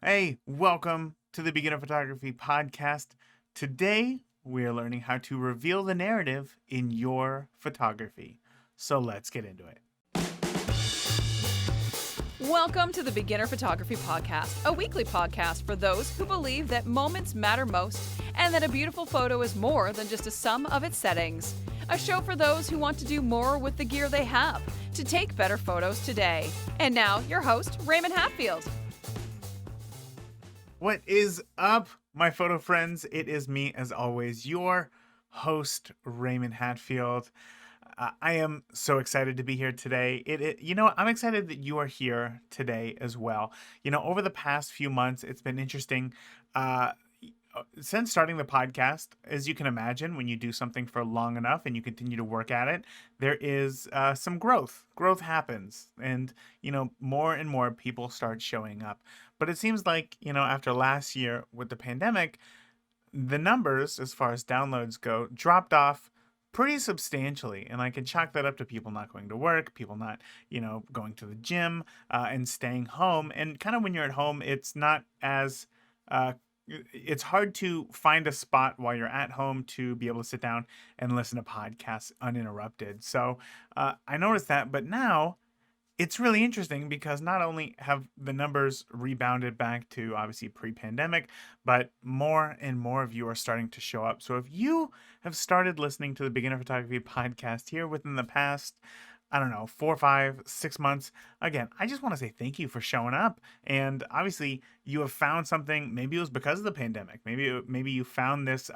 Hey, welcome to the Beginner Photography Podcast. Today, we are learning how to reveal the narrative in your photography. So let's get into it. Welcome to the Beginner Photography Podcast, a weekly podcast for those who believe that moments matter most and that a beautiful photo is more than just a sum of its settings. A show for those who want to do more with the gear they have to take better photos today. And now, your host, Raymond Hatfield. What is up, my photo friends? It is me, as always, your host, Raymond Hatfield. I am so excited to be here today. I'm excited that you are here today as well. Over the past few months, it's been interesting. Uh, since starting the podcast, as you can imagine, when you do something for long enough and you continue to work at it, there is some growth. Growth happens, and more and more people start showing up. But it seems like after last year with the pandemic, the numbers, as far as downloads go, dropped off pretty substantially. And I can chalk that up to people not going to work, people not, going to the gym and staying home. And kind of when you're at home, it's not as, it's hard to find a spot while you're at home to be able to sit down and listen to podcasts uninterrupted. So I noticed that. But now, it's really interesting because not only have the numbers rebounded back to obviously pre-pandemic, but more and more of you are starting to show up. So if you have started listening to the Beginner Photography Podcast here within the past, I don't know, 4, 5, 6 months. Again, I just want to say thank you for showing up. And obviously, you have found something. Maybe it was because of the pandemic. Maybe you found this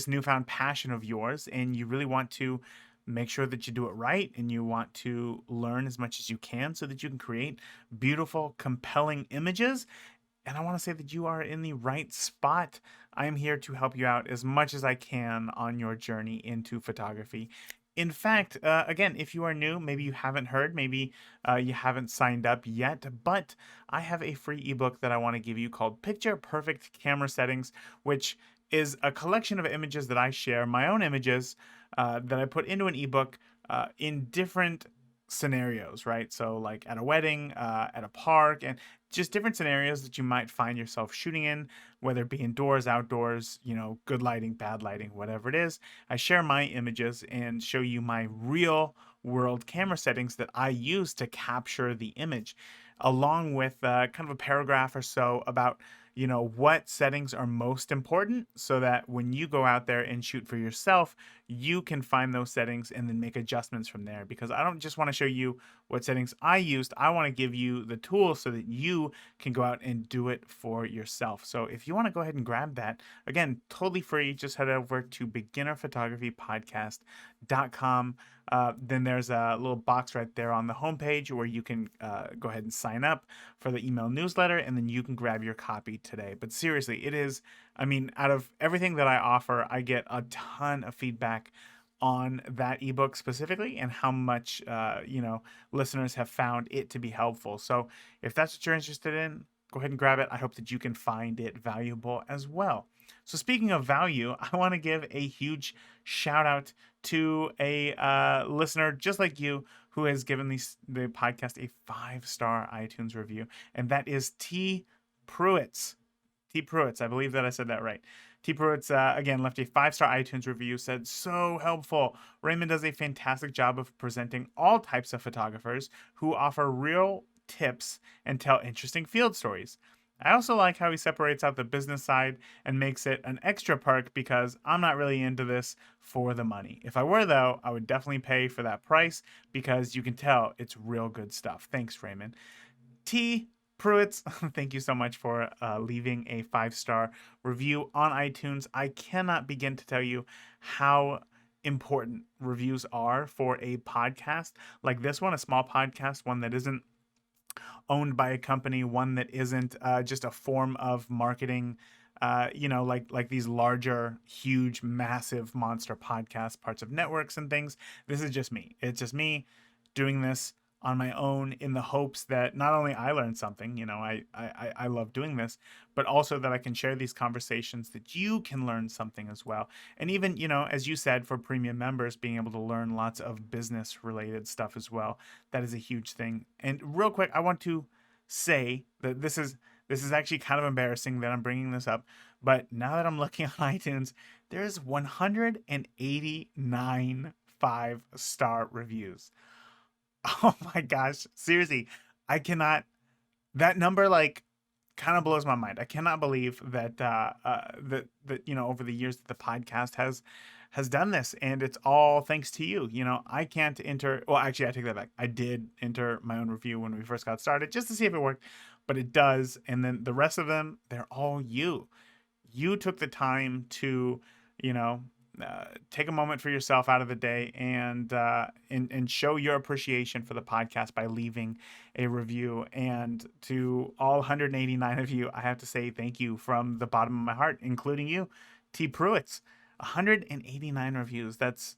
newfound passion of yours, and you really want to make sure that you do it right, and you want to learn as much as you can so that you can create beautiful, compelling images. And I want to say that you are in the right spot. I am here to help you out as much as I can on your journey into photography. In fact, again, if you are new, maybe you haven't heard, maybe you haven't signed up yet, but I have a free ebook that I want to give you called Picture Perfect Camera Settings, which is a collection of images that I share, my own images that I put into an ebook in different scenarios, right? So, like at a wedding, at a park, and just different scenarios that you might find yourself shooting in, whether it be indoors, outdoors, good lighting, bad lighting, whatever it is. I share my images and show you my real world camera settings that I use to capture the image, along with kind of a paragraph or so about what settings are most important so that when you go out there and shoot for yourself, you can find those settings and then make adjustments from there. Because I don't just want to show you what settings I used, I want to give you the tools so that you can go out and do it for yourself. So if you want to go ahead and grab that, again, totally free, just head over to beginnerphotographypodcast.com. Then there's a little box right there on the homepage where you can go ahead and sign up for the email newsletter, and then you can grab your copy today. But seriously, it is, I mean, out of everything that I offer, I get a ton of feedback on that ebook specifically and how much, listeners have found it to be helpful. So if that's what you're interested in, go ahead and grab it. I hope that you can find it valuable as well. So speaking of value, I want to give a huge shout out to a listener just like you who has given the podcast a 5-star iTunes review, and that is T. Pruitts. T. Pruitts, I believe that I said that right. T. Pruitts, again, left a 5-star iTunes review, said, so helpful. Raymond does a fantastic job of presenting all types of photographers who offer real tips and tell interesting field stories. I also like how he separates out the business side and makes it an extra perk because I'm not really into this for the money. If I were, though, I would definitely pay for that price because you can tell it's real good stuff. Thanks, Raymond. T. Pruitts, thank you so much for leaving a 5-star review on iTunes. I cannot begin to tell you how important reviews are for a podcast like this one, a small podcast, one that isn't owned by a company, one that isn't just a form of marketing, like these larger, huge, massive monster podcasts, parts of networks and things. This is just me. It's just me doing this on my own in the hopes that not only I learn something, I love doing this, but also that I can share these conversations that you can learn something as well. And even, as you said, for premium members, being able to learn lots of business related stuff as well. That is a huge thing. And real quick, I want to say that this is This is actually kind of embarrassing that I'm bringing this up, but now that I'm looking on iTunes, there's 189 5-star reviews. Oh my gosh, seriously, I cannot. That number like kind of blows my mind. I cannot believe that that over the years that the podcast has done this, and it's all thanks to you. I can't enter. Well, actually, I take that back. I did enter my own review when we first got started just to see if it worked, but it does. And then the rest of them, they're all you. You took the time to, you know, take a moment for yourself out of the day and show your appreciation for the podcast by leaving a review. And to all 189 of you, I have to say thank you from the bottom of my heart, including you, T. Pruitt's. 189 reviews. That's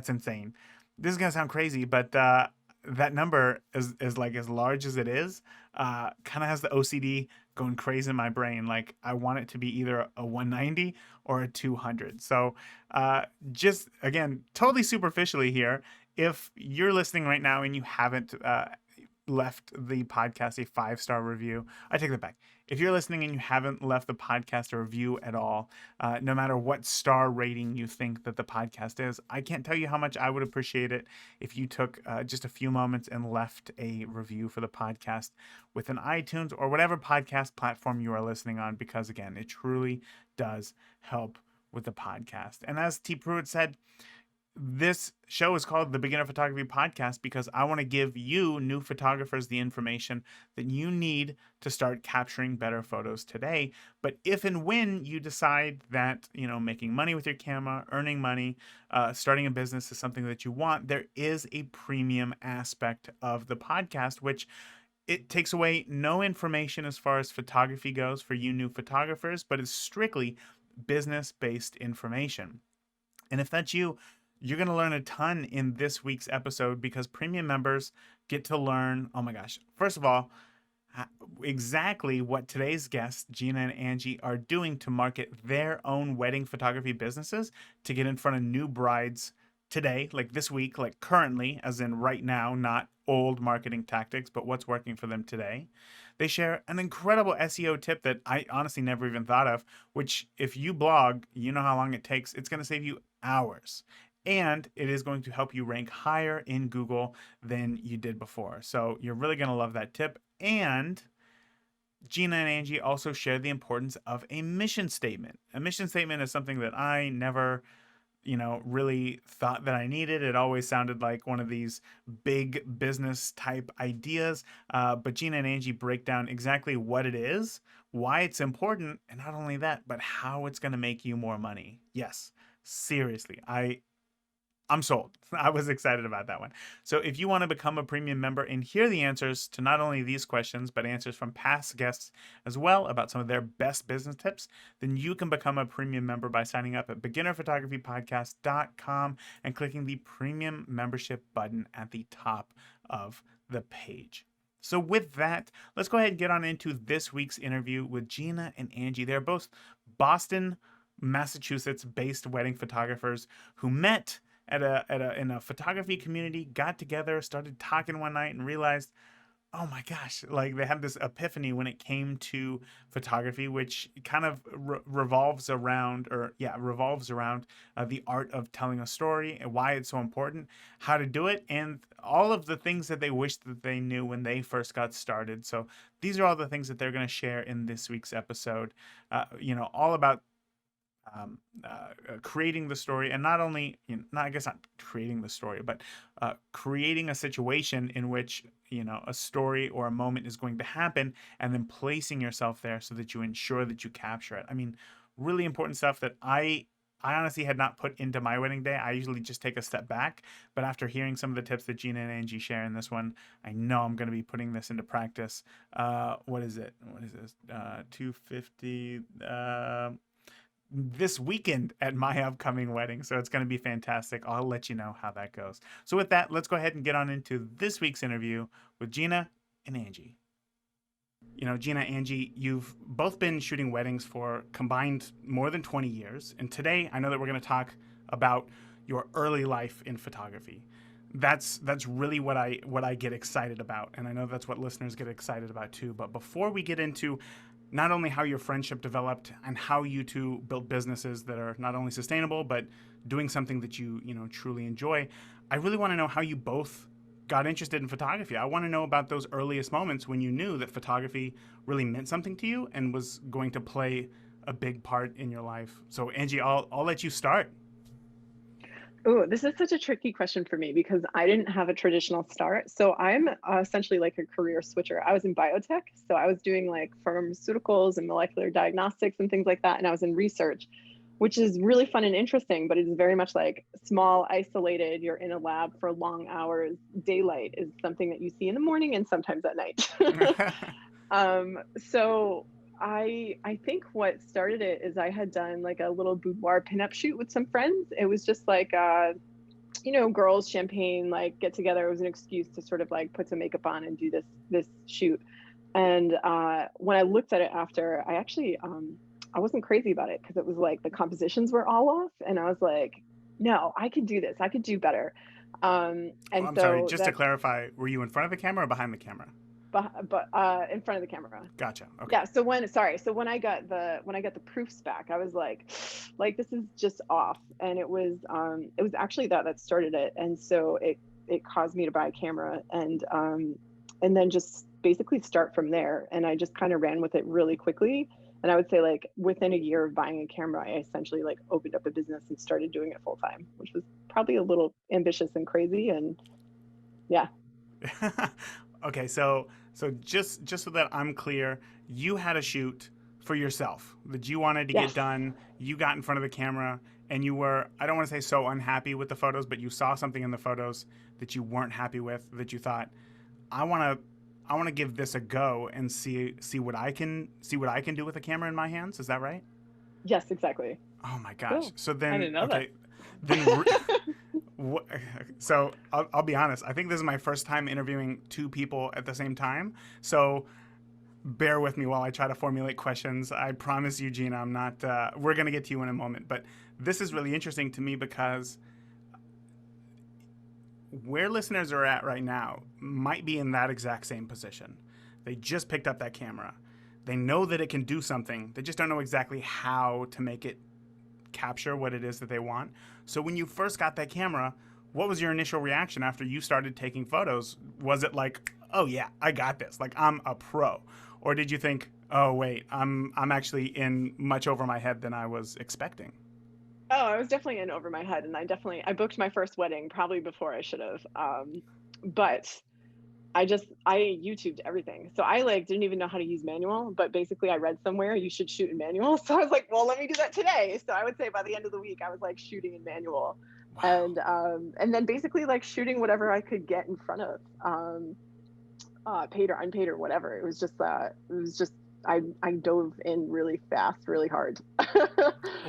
insane. This is gonna sound crazy, but that number is like as large as it is. Kind of has the OCD going crazy in my brain. Like I want it to be either a 190 or a 200. So just again, totally superficially here. If you're listening right now and you haven't left the podcast a 5-star review, I take that back. If you're listening and you haven't left the podcast a review at all, no matter what star rating you think that the podcast is, I can't tell you how much I would appreciate it if you took just a few moments and left a review for the podcast within iTunes or whatever podcast platform you are listening on, because again, it truly does help with the podcast. And as T. Pruitt said, this show is called the Beginner Photography Podcast because I want to give you, new photographers, the information that you need to start capturing better photos today. But if and when you decide that, making money with your camera, earning money, starting a business is something that you want, there is a premium aspect of the podcast, which it takes away no information as far as photography goes for you new photographers, but it's strictly business-based information. And if that's you, you're going to learn a ton in this week's episode because premium members get to learn, oh my gosh, first of all, exactly what today's guests, Gina and Angie, are doing to market their own wedding photography businesses to get in front of new brides today, like this week, like currently, as in right now, not old marketing tactics, but what's working for them today. They share an incredible SEO tip that I honestly never even thought of, which if you blog, you know how long it takes. It's going to save you hours. And it is going to help you rank higher in Google than you did before. So you're really going to love that tip. And Gina and Angie also share the importance of a mission statement. A mission statement is something that I never, really thought that I needed. It always sounded like one of these big business type ideas. But Gina and Angie break down exactly what it is, why it's important, and not only that, but how it's going to make you more money. Yes, seriously. I'm sold. I was excited about that one. So if you want to become a premium member and hear the answers to not only these questions, but answers from past guests as well about some of their best business tips, then you can become a premium member by signing up at beginnerphotographypodcast.com and clicking the premium membership button at the top of the page. So with that, let's go ahead and get on into this week's interview with Gina and Angie. They're both Boston, Massachusetts-based wedding photographers who met in a photography community, got together, started talking one night, and realized, oh my gosh, like they had this epiphany when it came to photography, which kind of revolves around the art of telling a story and why it's so important, how to do it, and all of the things that they wished that they knew when they first got started. So these are all the things that they're going to share in this week's episode. All about creating the story, and not only, I guess not creating the story, but creating a situation in which, a story or a moment is going to happen, and then placing yourself there so that you ensure that you capture it. I mean, really important stuff that I honestly had not put into my wedding day. I usually just take a step back, but after hearing some of the tips that Gina and Angie share in this one, I know I'm going to be putting this into practice. What is it? What is this? 250. This weekend at my upcoming wedding. So it's going to be fantastic. I'll let you know how that goes. So with that, let's go ahead and get on into this week's interview with Gina and Angie. Gina, Angie, you've both been shooting weddings for combined more than 20 years. And today I know that we're going to talk about your early life in photography. That's really what I get excited about, and I know that's what listeners get excited about too. But before we get into not only how your friendship developed and how you two built businesses that are not only sustainable but doing something that you know truly enjoy, I really want to know how you both got interested in photography. I want to know about those earliest moments when you knew that photography really meant something to you and was going to play a big part in your life. So Angie, I'll let you start. Oh, this is such a tricky question for me because I didn't have a traditional start. So I'm essentially like a career switcher. I was in biotech, so I was doing like pharmaceuticals and molecular diagnostics and things like that, and I was in research, which is really fun and interesting, but it is very much like small, isolated. You're in a lab for long hours. Daylight is something that you see in the morning and sometimes at night. So I think what started it is I had done like a little boudoir pinup shoot with some friends. It was just like girls champagne like get together. It was an excuse to sort of like put some makeup on and do this shoot. And when I looked at it after, I wasn't crazy about it because it was like the compositions were all off, and I was like, no, I could do this. I could do better. Oh, And I'm sorry. so Just to that's clarify, were you in front of the camera or behind the camera? but in front of the camera. Gotcha. Okay. Yeah, so when I got the proofs back, I was like this is just off. And it was actually that started it. And so it caused me to buy a camera and then just basically start from there. And I just kind of ran with it really quickly. And I would say like within a year of buying a camera, I essentially like opened up a business and started doing it full time, which was probably a little ambitious and crazy. And yeah. Okay, so just so that I'm clear, you had a shoot for yourself that you wanted to get Yes. done. You got in front of the camera and you were, I don't want to say so unhappy with the photos, but you saw something in the photos that you weren't happy with, that you thought, I want to I want to give this a go and see what I can do with a camera in my hands. Is that right? Yes, exactly. Oh my gosh. Cool. So I then didn't know that. okay, then so I'll be honest. I think this is my first time interviewing two people at the same time. So bear with me while I try to formulate questions. I promise you, Gina, I'm not. We're gonna get to you in a moment, but this is really interesting to me because where listeners are at right now might be in that exact same position. They just picked up that camera. They know that it can do something. They just don't know exactly how to make it capture what it is that they want. So when you first got that camera, what was your initial reaction after you started taking photos? Was it like, "Oh yeah, I got this. Like I'm a pro." Or did you think, "Oh wait, I'm actually in much over my head than I was expecting?" Oh, I was definitely in over my head, and I booked my first wedding probably before I should have. But I YouTubed everything. So I like didn't even know how to use manual, but basically I read somewhere you should shoot in manual. So I was like, well, let me do that today. So I would say by the end of the week I was like shooting in manual. Wow. And then basically like shooting whatever I could get in front of, paid or unpaid or whatever. It was just I dove in really fast, really hard.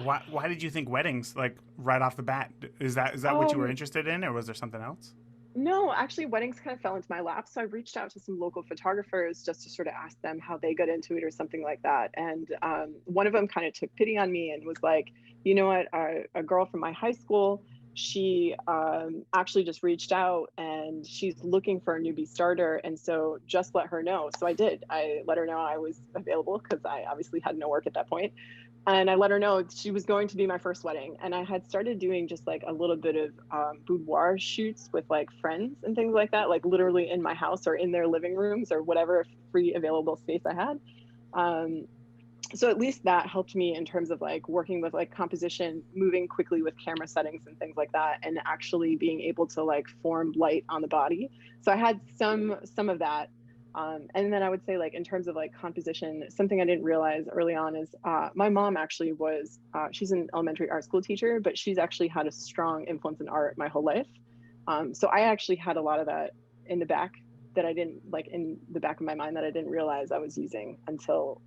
Why did you think weddings like right off the bat? Is that what you were um interested in, or was there something else? No, actually, weddings kind of fell into my lap. So I reached out to some local photographers just to sort of ask them how they got into it or something like that. And one of them kind of took pity on me and was like, you know what, a girl from my high school, she actually just reached out and she's looking for a newbie starter. And so just let her know. So I did. I let her know I was available because I obviously had no work at that point. And I let her know she was going to be my first wedding. And I had started doing just like a little bit of boudoir shoots with like friends and things like that, like literally in my house or in their living rooms or whatever free available space I had. Um, so at least that helped me in terms of like working with like composition, moving quickly with camera settings and things like that, and actually being able to like form light on the body. So I had some of that. And then I would say like in terms of like composition, something I didn't realize early on is my mom actually was she's an elementary art school teacher, but she's actually had a strong influence in art my whole life. So I actually had a lot of that in the back that I didn't like in the back of my mind that I didn't realize I was using until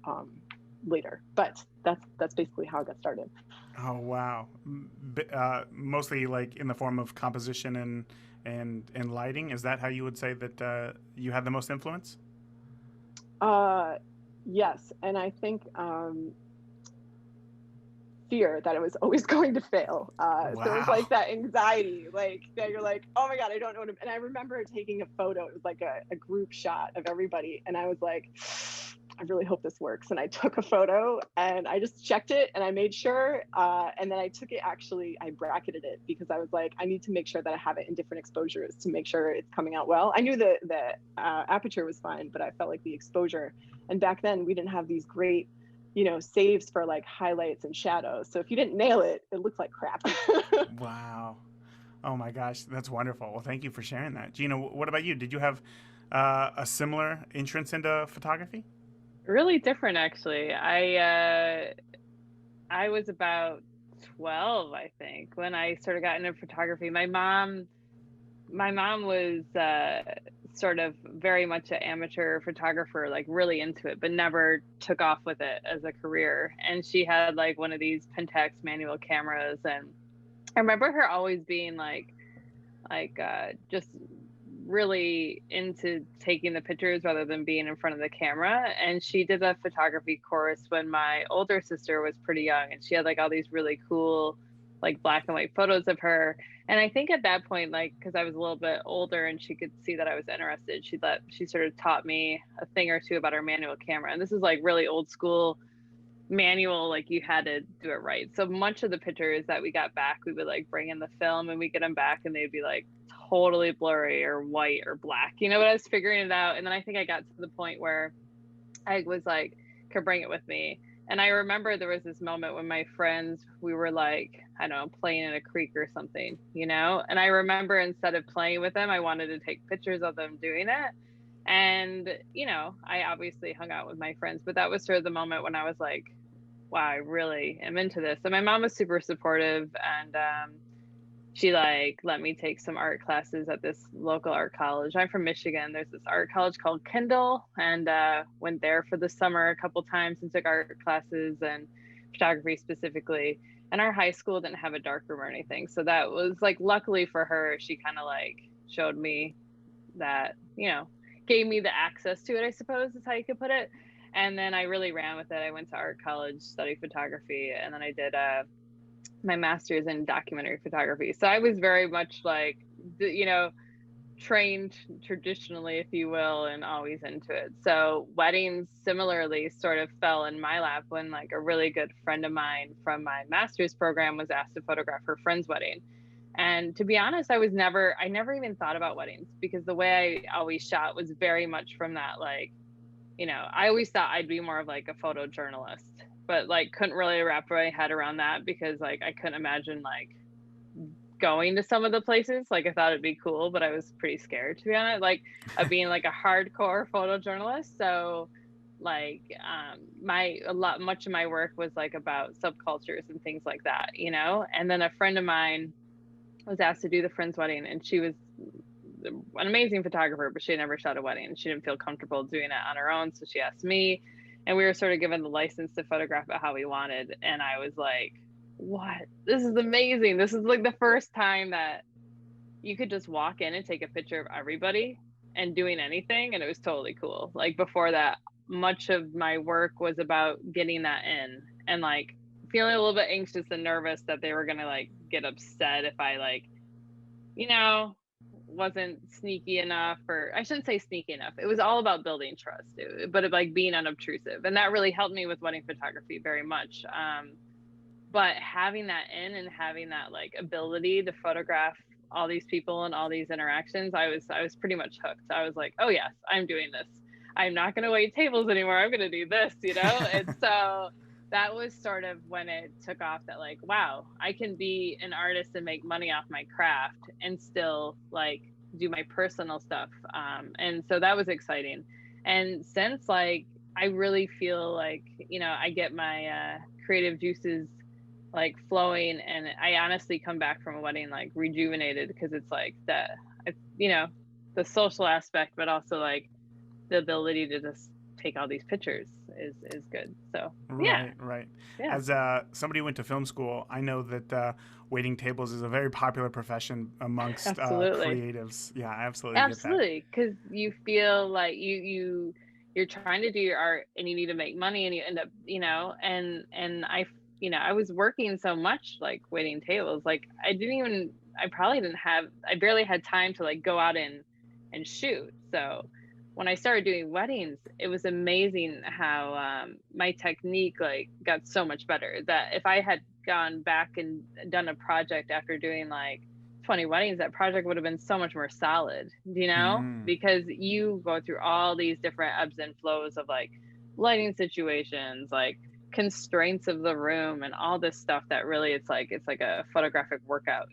later. But that's basically how I got started. Oh wow. Mostly like in the form of composition and lighting. Is that how you would say that you had the most influence? Uh, yes, and I think fear that it was always going to fail. So it was like Wow. that anxiety, like that you're like, oh my God, I don't know what and I remember taking a photo. It was like a group shot of everybody. And I was like, I really hope this works. And I took a photo and I just checked it and I made sure. And then I took it, actually, I bracketed it because I was like, I need to make sure that I have it in different exposures to make sure it's coming out well. I knew the aperture was fine, but I felt like the exposure. And back then we didn't have these great, saves for like highlights and shadows. So if you didn't nail it, it looked like crap. Wow. Oh my gosh, that's wonderful. Well, thank you for sharing that. Gina, what about you? Did you have a similar entrance into photography? Really different, actually. I was about 12, I think, when I sort of got into photography. My mom was sort of very much an amateur photographer, like really into it, but never took off with it as a career. And she had like one of these Pentax manual cameras, and I remember her always being just really into taking the pictures rather than being in front of the camera. And she did a photography course when my older sister was pretty young, and she had like all these really cool like black and white photos of her. And I think at that point, like, because I was a little bit older and she could see that I was interested, she sort of taught me a thing or two about her manual camera. And this is like really old school manual, like you had to do it right. So much of the pictures that we got back, we would like bring in the film and we get them back and they'd be like totally blurry or white or black, but I was figuring it out. And then I think I got to the point where I was like, could bring it with me. And I remember there was this moment when my friends, we were like, I don't know, playing in a creek or something, and I remember instead of playing with them, I wanted to take pictures of them doing it. And I obviously hung out with my friends, but that was sort of the moment when I was like, wow, I really am into this. And my mom was super supportive, and she like let me take some art classes at this local art college. I'm from Michigan. There's this art college called Kindle, and went there for the summer a couple times and took art classes and photography specifically. And our high school didn't have a darkroom or anything, so that was like, luckily for her, she kind of like showed me that, gave me the access to it, I suppose is how you could put it. And then I really ran with it. I went to art college, studied photography, and then I did my master's in documentary photography. So I was very much like, trained traditionally, if you will, and always into it. So weddings similarly sort of fell in my lap when like a really good friend of mine from my master's program was asked to photograph her friend's wedding. And to be honest, I never even thought about weddings, because the way I always shot was very much from that, like, I always thought I'd be more of like a photojournalist, but like couldn't really wrap my head around that, because like I couldn't imagine like going to some of the places. Like I thought it'd be cool, but I was pretty scared, to be honest, like of being like a hardcore photojournalist. So like much of my work was like about subcultures and things like that, And then a friend of mine was asked to do the friend's wedding, and she was an amazing photographer, but she had never shot a wedding. She didn't feel comfortable doing it on her own, so she asked me, and we were sort of given the license to photograph it how we wanted. And I was like, what? This is amazing. This is like the first time that you could just walk in and take a picture of everybody and doing anything, and it was totally cool. Like before that, much of my work was about getting that in, and like feeling a little bit anxious and nervous that they were gonna like get upset if I like, wasn't sneaky enough, or I shouldn't say sneaky enough. It was all about building trust, but like being unobtrusive, and that really helped me with wedding photography very much. But having that in and having that like ability to photograph all these people and all these interactions, I was pretty much hooked. I was like, oh yes, I'm doing this. I'm not going to wait tables anymore. I'm going to do this, And so that was sort of when it took off, that like, wow, I can be an artist and make money off my craft and still like do my personal stuff. And so that was exciting. And since like, I really feel like, I get my creative juices like flowing, and I honestly come back from a wedding like rejuvenated, because it's like that, the social aspect, but also like the ability to just take all these pictures is good. So yeah. Right. Yeah. As somebody who went to film school, I know that waiting tables is a very popular profession amongst Absolutely. creatives. Yeah, I absolutely Absolutely, because you feel like you're trying to do your art and you need to make money, and you end up, and I was working so much, like waiting tables. Like I barely had time to like go out and shoot. So when I started doing weddings, it was amazing how my technique like got so much better, that if I had gone back and done a project after doing like 20 weddings, that project would have been so much more solid, Mm. because you go through all these different ebbs and flows of like lighting situations, like constraints of the room and all this stuff, that really it's like a photographic workout.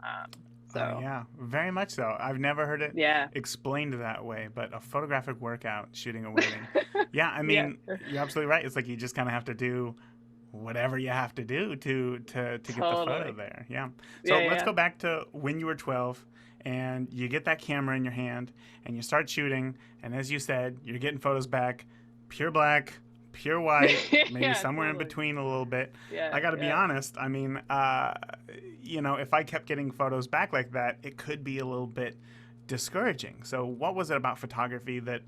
Oh So yeah, very much so. I've never heard it yeah. explained that way, but a photographic workout shooting a wedding. Yeah, I Yeah. mean, you're absolutely right. It's like you just kind of have to do whatever you have to do to get the photo Totally. there. Yeah. So Yeah, let's yeah. go back to when you were 12 and you get that camera in your hand and you start shooting, and as you said, you're getting photos back pure black, pure white, maybe Yeah, somewhere in totally. between a little bit. Yeah, I got to be yeah. honest. I mean, if I kept getting photos back like that, it could be a little bit discouraging. So, what was it about photography that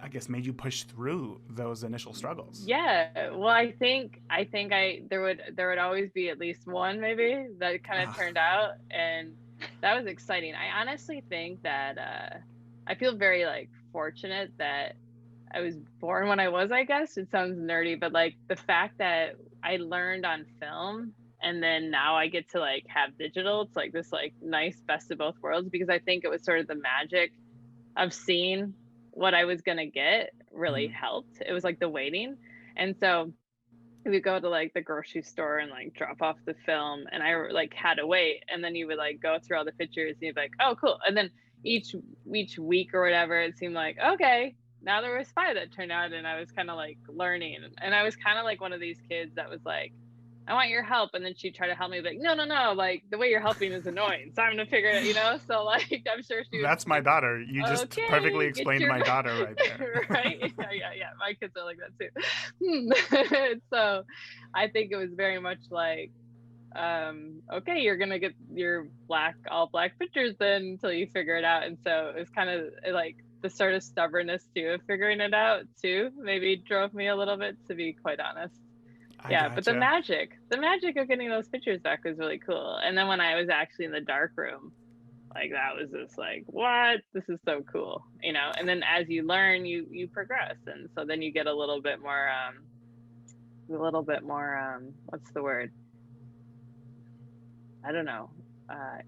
I guess made you push through those initial struggles? Yeah. Well, I think there would always be at least one maybe that kind of Ah, turned out, and that was exciting. I honestly think that I feel very like fortunate that I was born when I was, I guess. It sounds nerdy, but like the fact that I learned on film and then now I get to like have digital, it's like this like nice best of both worlds, because I think it was sort of the magic of seeing what I was gonna get really mhm. helped. It was like the waiting. And so we would go to like the grocery store and like drop off the film, and I like had to wait, and then you would like go through all the pictures and you'd be like, oh cool. And then each week or whatever, it seemed like, okay, now there was five that turned out, and I was kind of like learning, and I was kind of like one of these kids that was like, I want your help, and then she'd try to help me, like, no, no, no, like the way you're helping is annoying, so I'm gonna figure it. So like I'm sure she was That's my like, daughter. You just perfectly okay, get explained your my daughter right there. right. Yeah, yeah, yeah. My kids are like that too. So I think it was very much like, okay, you're gonna get your all black pictures then until you figure it out. And so it was kind of like the sort of stubbornness too of figuring it out too, maybe drove me a little bit, to be quite honest. I Yeah, but the gotcha. magic of getting those pictures back was really cool. And then when I was actually in the dark room, like that was just like, what? This is so cool. And then as you learn, you progress, and so then you get what's the word? I don't know.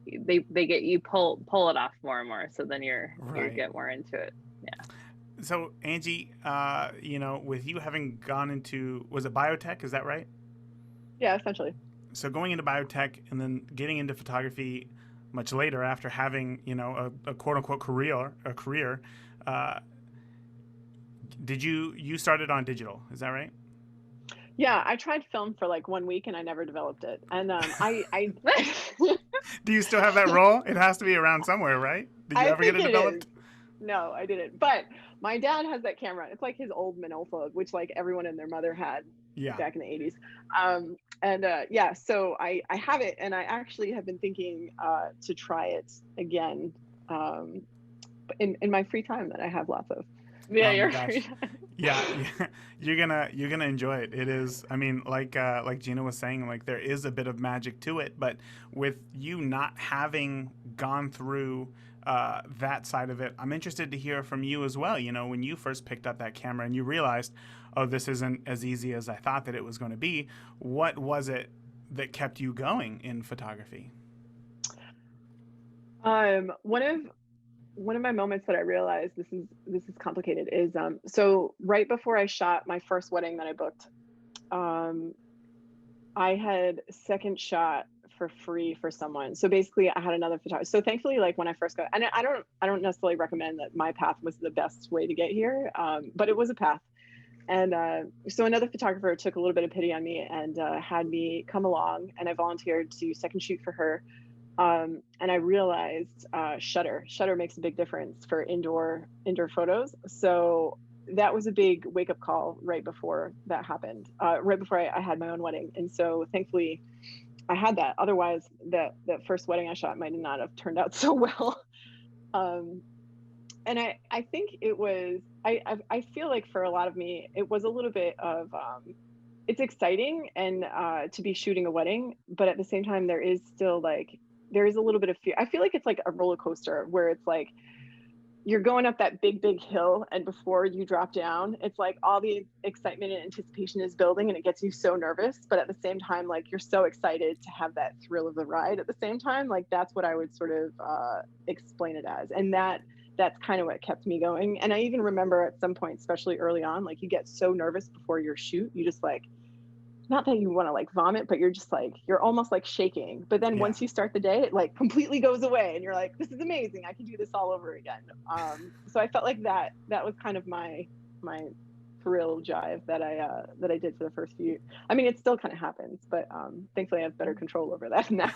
They get you pull it off more and more, so then you Right. get more into it. Yeah. So, Angie, with you having gone into, was it biotech? Is that right? Yeah, essentially. So, going into biotech and then getting into photography much later after having, a quote unquote career, uh, you started on digital? Is that right? Yeah, I tried film for like 1 week and I never developed it. And I Do you still have that role? It has to be around somewhere, right? Did you I ever get think it it is. developed? No, I didn't. But my dad has that camera. It's like his old Minolta, which like everyone and their mother had Yeah. back in the 80s. And yeah, so I have it, and I actually have been thinking to try it again in my free time that I have lots of. Yeah, Oh my you're gosh. right. Yeah, yeah. You're gonna enjoy it. It is. I mean, like Gina was saying, like there is a bit of magic to it, but with you not having gone through that side of it, I'm interested to hear from you as well. When you first picked up that camera and you realized, oh, this isn't as easy as I thought that it was going to be. What was it that kept you going in photography? Um, one of one of my moments that I realized this is complicated is so right before I shot my first wedding that I booked, um, I had second shot for free for someone. So basically I had another photographer. So thankfully, like when I first got, and I don't necessarily recommend that my path was the best way to get here, but it was a path. And so another photographer took a little bit of pity on me and had me come along, and I volunteered to second shoot for her. And I realized shutter makes a big difference for indoor photos. So that was a big wake up call right before that happened, right before I had my own wedding. And so thankfully I had that. Otherwise, that first wedding I shot might not have turned out so well. Um, and I think it was I feel like for a lot of me it was a little bit of it's exciting and to be shooting a wedding, but at the same time, there is still like, there is a little bit of fear. I feel like it's like a roller coaster where it's like, you're going up that big hill, and before you drop down, it's like all the excitement and anticipation is building and it gets you so nervous, but at the same time, like, you're so excited to have that thrill of the ride at the same time. Like, that's what I would sort of explain it as. And that's kind of what kept me going. And I even remember at some point, especially early on, like, you get so nervous before your shoot, you just like, not that you want to like vomit, but you're just like, you're almost like shaking. But then Yeah. once you start the day, it like completely goes away and you're like, this is amazing. I can do this all over again. So I felt like that was kind of my thrill jive that I did for the first few. I mean, it still kind of happens, but thankfully I have better control over that now.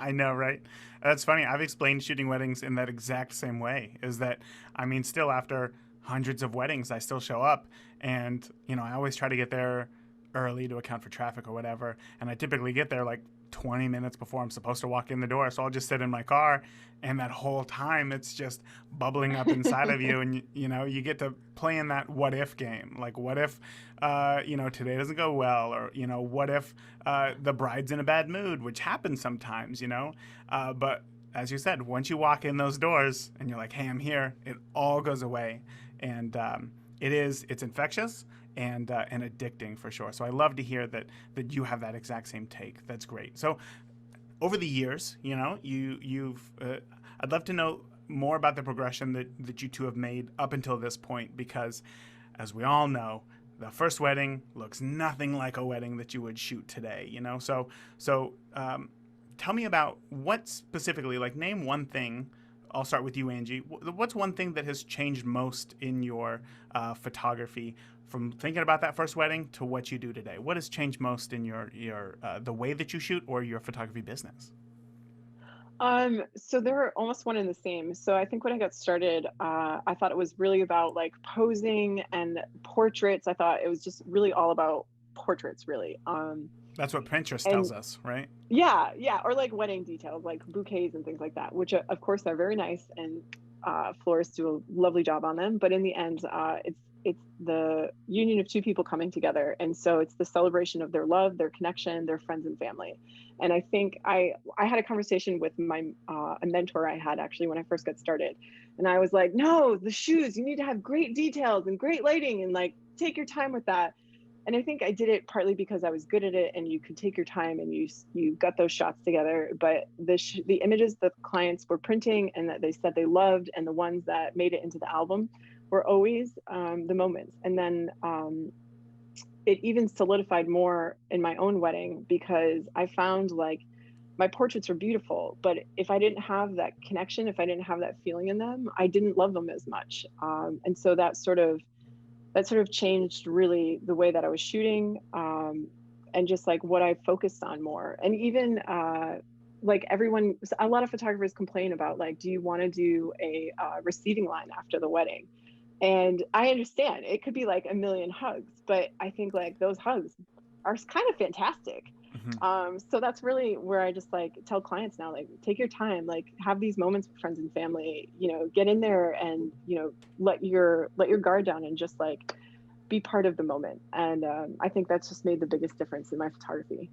I know, right? That's funny. I've explained shooting weddings in that exact same way. Is that, I mean, still after hundreds of weddings, I still show up, and I always try to get there early to account for traffic or whatever. And I typically get there like 20 minutes before I'm supposed to walk in the door. So I'll just sit in my car, and that whole time it's just bubbling up inside of you. And, you get to play in that what if game. Like, what if, today doesn't go well? Or, what if the bride's in a bad mood, which happens sometimes, But as you said, once you walk in those doors and you're like, hey, I'm here, it all goes away. And it's infectious and addicting for sure. So I love to hear that you have that exact same take. That's great. So over the years, you've I'd love to know more about the progression that you two have made up until this point, because as we all know, the first wedding looks nothing like a wedding that you would shoot today. So tell me about what specifically, like, name one thing. I'll start with you, Angie. What's one thing that has changed most in your photography from thinking about that first wedding to what you do today? What has changed most in your the way that you shoot or your photography business? So they're almost one and the same. So I think when I got started, I thought it was really about like posing and portraits. I thought it was just really all about portraits, really. That's what Pinterest And tells us, right? yeah, or like wedding details, like bouquets and things like that, which of course are very nice, and florists do a lovely job on them. But in the end, it's the union of two people coming together, and so it's the celebration of their love, their connection, their friends and family. And I think I had a conversation with my a mentor I had actually when I first got started, and I was like, no, the shoes, you need to have great details and great lighting, and like take your time with that. And I think I did it partly because I was good at it, and you could take your time and you got those shots together. But the images that clients were printing and that they said they loved, and the ones that made it into the album, were always the moments. And then it even solidified more in my own wedding, because I found like my portraits are beautiful, but if I didn't have that connection, if I didn't have that feeling in them, I didn't love them as much. And so that sort of changed really the way that I was shooting, and just like what I focused on more. And even like a lot of photographers complain about like, do you want to do a receiving line after the wedding? And I understand it could be like a million hugs, but I think like those hugs are kind of fantastic. Mm-hmm. So that's really where I just like tell clients now, like, take your time, like have these moments with friends and family, get in there and, let your guard down and just like be part of the moment. And I think that's just made the biggest difference in my photography.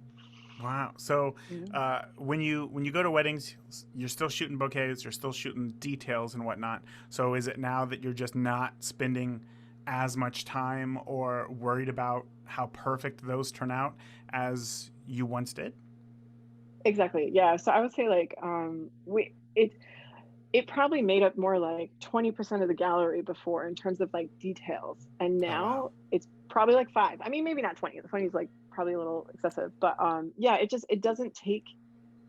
Wow. So Yeah. when you go to weddings, you're still shooting bouquets, you're still shooting details and whatnot. So is it now that you're just not spending as much time or worried about how perfect those turn out as you once did? Exactly. Yeah. So I would say like it probably made up more like 20% of the gallery before in terms of like details. And Oh, wow. now it's probably like 5. I mean, maybe not 20. The 20 is like probably a little excessive, but yeah, it doesn't take,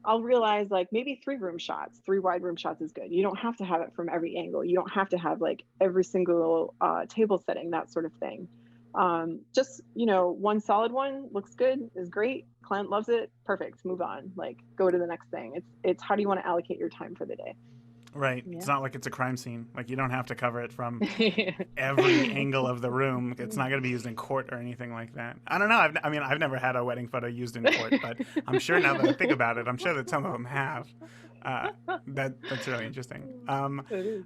I'll realize like maybe 3 wide room shots is good. You don't have to have it from every angle. You don't have to have like every single table setting, that sort of thing. Just, one solid one looks good, is great. Client loves it. Perfect. Move on. Like, go to the next thing. It's how do you want to allocate your time for the day? Right. It's Yeah. not like it's a crime scene. Like, you don't have to cover it from Yeah. every angle of the room. It's not going to be used in court or anything like that. I don't know. I've never had a wedding photo used in court, but I'm sure now that I think about it, I'm sure that some of them have. That's really interesting. It is.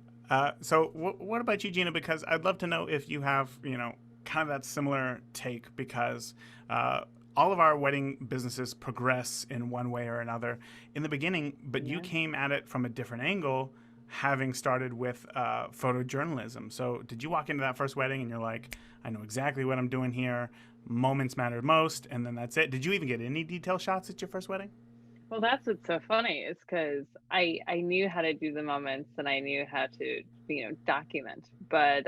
So what about you, Gina? Because I'd love to know if you have, kind of that similar take because all of our wedding businesses progress in one way or another in the beginning, but you came at it from a different angle, having started with photojournalism. So did you walk into that first wedding and you're like, I know exactly what I'm doing here, moments matter most, and then that's it? Did you even get any detail shots at your first wedding? Well, that's what's so funny is because I knew how to do the moments and I knew how to, document. But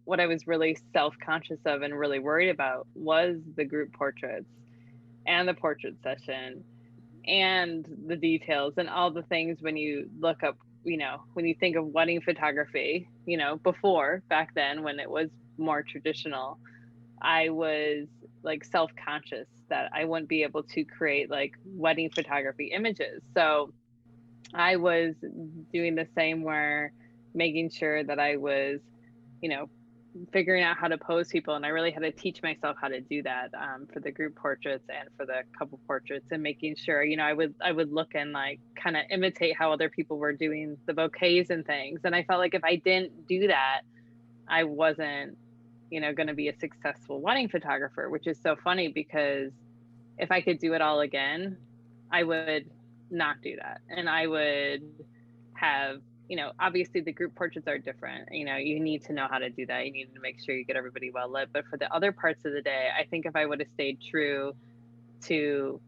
what I was really self-conscious of and really worried about was the group portraits and the portrait session and the details and all the things when you look up, when you think of wedding photography, before back then when it was more traditional, I was like self-conscious that I wouldn't be able to create like wedding photography images. So I was doing the same where making sure that I was, you know, figuring out how to pose people, and I really had to teach myself how to do that for the group portraits and for the couple portraits, and making sure I would look and like kind of imitate how other people were doing the bouquets and things. And I felt like if I didn't do that, I wasn't going to be a successful wedding photographer, which is so funny because if I could do it all again, I would not do that. And I would have, obviously the group portraits are different. You need to know how to do that. You need to make sure you get everybody well lit. But for the other parts of the day, I think if I would have stayed true to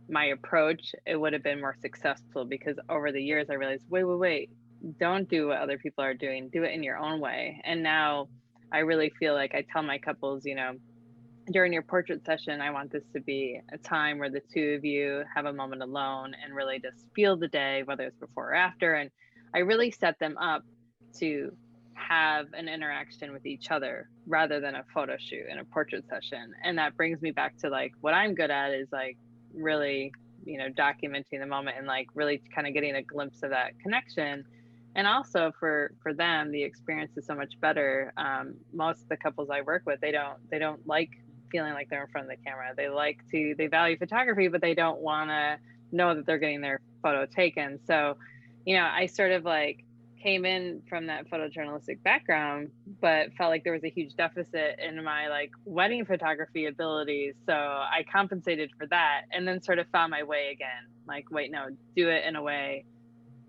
my approach, it would have been more successful, because over the years I realized, wait, don't do what other people are doing. Do it in your own way. And now I really feel like I tell my couples, during your portrait session, I want this to be a time where the two of you have a moment alone and really just feel the day, whether it's before or after. And I really set them up to have an interaction with each other rather than a photo shoot and a portrait session. And that brings me back to like what I'm good at is like really, documenting the moment and like really kind of getting a glimpse of that connection. And also for them, the experience is so much better. Most of the couples I work with, they don't like feeling like they're in front of the camera. They value photography, but they don't want to know that they're getting their photo taken. So, I sort of like came in from that photojournalistic background, but felt like there was a huge deficit in my like wedding photography abilities. So I compensated for that and then sort of found my way again. Like, wait, no, do it in a way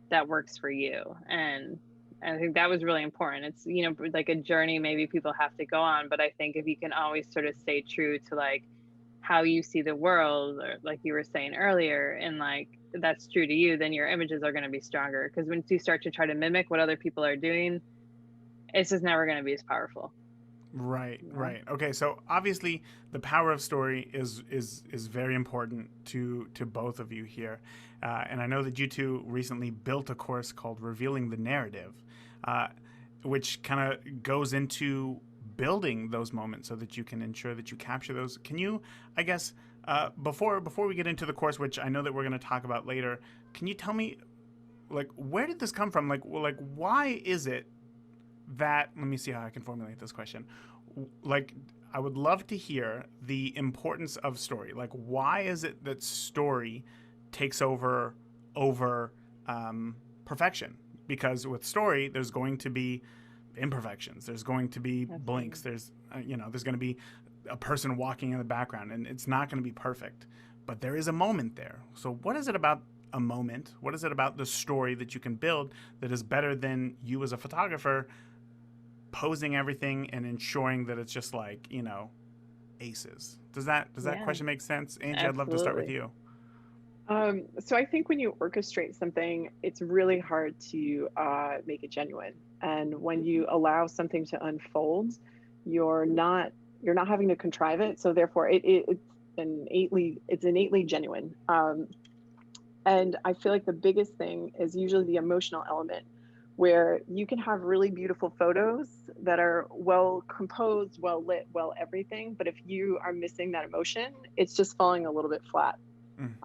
that works for you. And I think that was really important. It's, like a journey maybe people have to go on, but I think if you can always sort of stay true to like how you see the world, or like you were saying earlier, and like that's true to you, then your images are going to be stronger. Because once you start to try to mimic what other people are doing, it's just never going to be as powerful. Right, right. Okay, so obviously the power of story is very important to both of you here, and I know that you two recently built a course called Revealing the Narrative, which kind of goes into building those moments so that you can ensure that you capture those. Can you, I guess, before we get into the course, which I know that we're going to talk about later, can you tell me, like, where did this come from? Like why is it that, let me see how I can formulate this question. Like, I would love to hear the importance of story. Like, why is it that story takes over perfection? Because with story, there's going to be imperfections. There's going to be blinks. There's, there's going to be a person walking in the background, and it's not going to be perfect. But there is a moment there. So what is it about a moment? What is it about the story that you can build that is better than you as a photographer posing everything and ensuring that it's just like, aces? Does that question make sense? Angie, Absolutely. I'd love to start with you. So I think when you orchestrate something, it's really hard to make it genuine. And when you allow something to unfold, you're not having to contrive it. So therefore, it's innately genuine. And I feel like the biggest thing is usually the emotional element, where you can have really beautiful photos that are well composed, well lit, well everything. But if you are missing that emotion, it's just falling a little bit flat.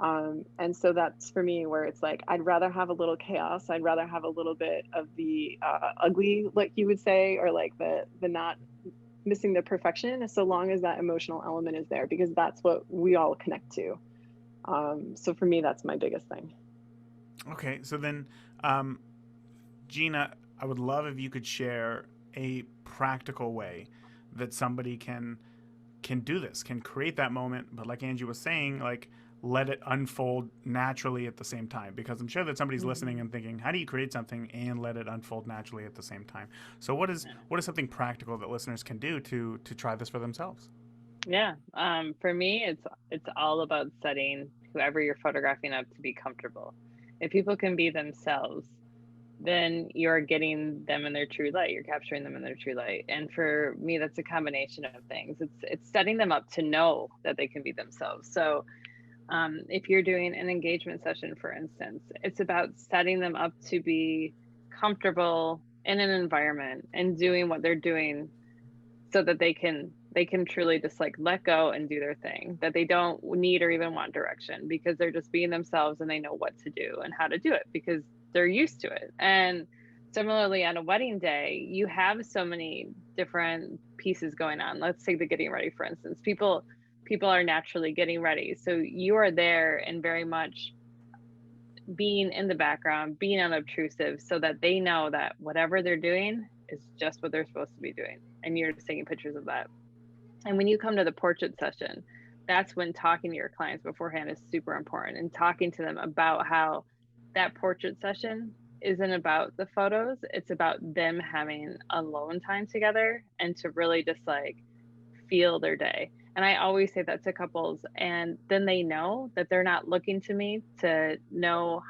And so that's for me where it's like, I'd rather have a little chaos. I'd rather have a little bit of the ugly, like you would say, or like the not missing the perfection, so long as that emotional element is there, because that's what we all connect to. So for me, that's my biggest thing. Okay, so then, Gina, I would love if you could share a practical way that somebody can do this, can create that moment, but like Angie was saying, like let it unfold naturally at the same time, because I'm sure that somebody's listening and thinking, how do you create something and let it unfold naturally at the same time? So what is something practical that listeners can do to try this for themselves? Yeah. For me, it's all about setting whoever you're photographing up to be comfortable. If people can be themselves, then you're getting them in their true light. You're capturing them in their true light. And for me, that's a combination of things. It's setting them up to know that they can be themselves. So if you're doing an engagement session, for instance, it's about setting them up to be comfortable in an environment and doing what they're doing so that they can truly just like let go and do their thing, that they don't need or even want direction, because they're just being themselves and they know what to do and how to do it because they're used to it. And similarly, on a wedding day, you have so many different pieces going on. Let's take the getting ready, for instance. People are naturally getting ready, so you are there and very much being in the background, being unobtrusive, so that they know that whatever they're doing is just what they're supposed to be doing, and you're just taking pictures of that. And when you come to the portrait session, that's when talking to your clients beforehand is super important, and talking to them about how that portrait session isn't about the photos, it's about them having alone time together and to really just like feel their day. And I always say that to couples, and then they know that they're not looking to me to know